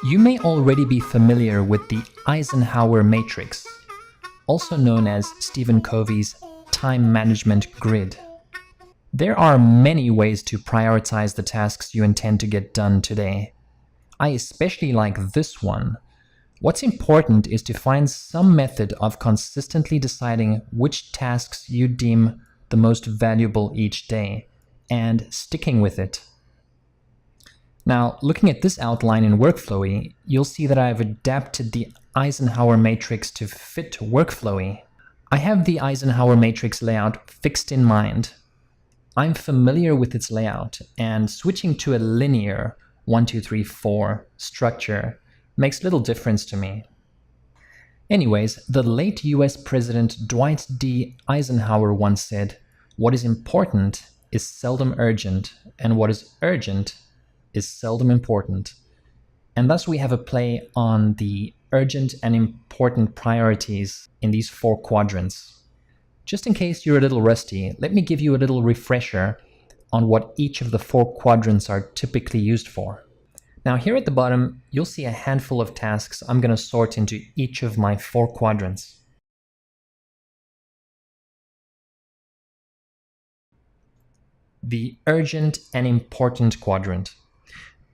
You may already be familiar with the Eisenhower matrix, also known as Stephen Covey's time management grid. There are many ways to prioritize the tasks you intend to get done today. I especially like this one. What's important is to find some method of consistently deciding which tasks you deem the most valuable each day, and sticking with it. Now, looking at this outline in Workflowy, you'll see that I've adapted the Eisenhower matrix to fit Workflowy. I have the Eisenhower matrix layout fixed in mind. I'm familiar with its layout, and switching to a linear 1, 2, 3, 4 structure makes little difference to me. Anyways, the late US President Dwight D. Eisenhower once said, "What is important is seldom urgent, and what is urgent is seldom important." And thus we have a play on the urgent and important priorities in these 4 quadrants. Just in case you're a little rusty, let me give you a little refresher on what each of the 4 quadrants are typically used for. Now here at the bottom, you'll see a handful of tasks I'm going to sort into each of my 4 quadrants. The urgent and important quadrant.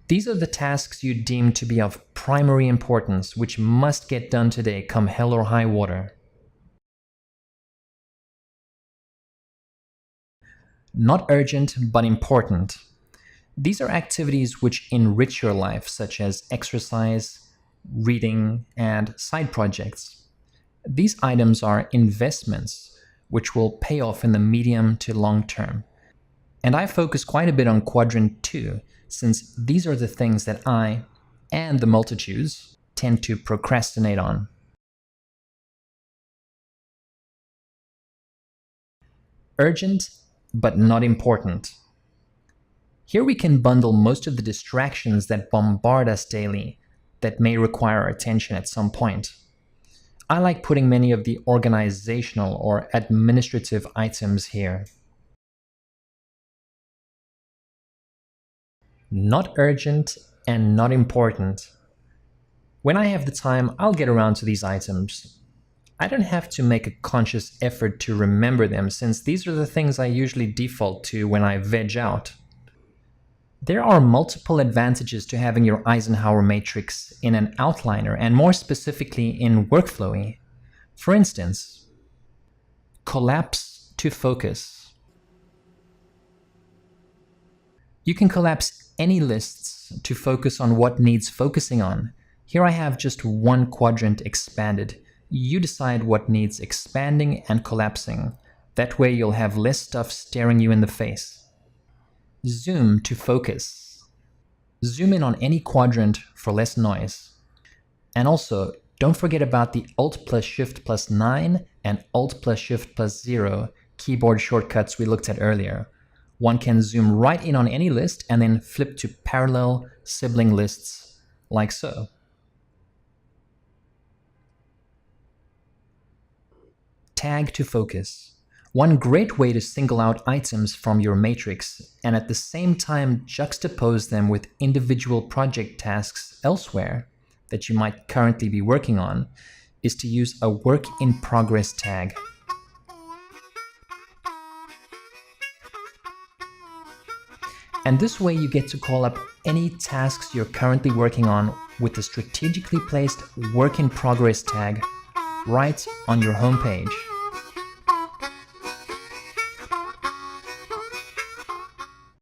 These are the tasks you deem to be of primary importance, which must get done today, come hell or high water. Not urgent, but important. These are activities which enrich your life, such as exercise, reading, and side projects. These items are investments which will pay off in the medium to long term. And I focus quite a bit on quadrant 2, since these are the things that I, and the multitudes, tend to procrastinate on. Urgent, but not important. Here we can bundle most of the distractions that bombard us daily that may require our attention at some point. I like putting many of the organizational or administrative items here. Not urgent and not important. When I have the time, I'll get around to these items. I don't have to make a conscious effort to remember them, since these are the things I usually default to when I veg out. There are multiple advantages to having your Eisenhower matrix in an outliner, and more specifically in Workflowy. For instance, collapse to focus. You can collapse any lists to focus on what needs focusing on. Here I have just one quadrant expanded. You decide what needs expanding and collapsing. That way you'll have less stuff staring you in the face. Zoom to focus. Zoom in on any quadrant for less noise. And also, don't forget about the Alt plus Shift plus 9 and Alt plus Shift plus 0 keyboard shortcuts we looked at earlier. One can zoom right in on any list and then flip to parallel sibling lists, like so. Tag to focus. One great way to single out items from your matrix and at the same time juxtapose them with individual project tasks elsewhere that you might currently be working on is to use a work in progress tag. And this way you get to call up any tasks you're currently working on with the strategically placed work in progress tag right on your homepage.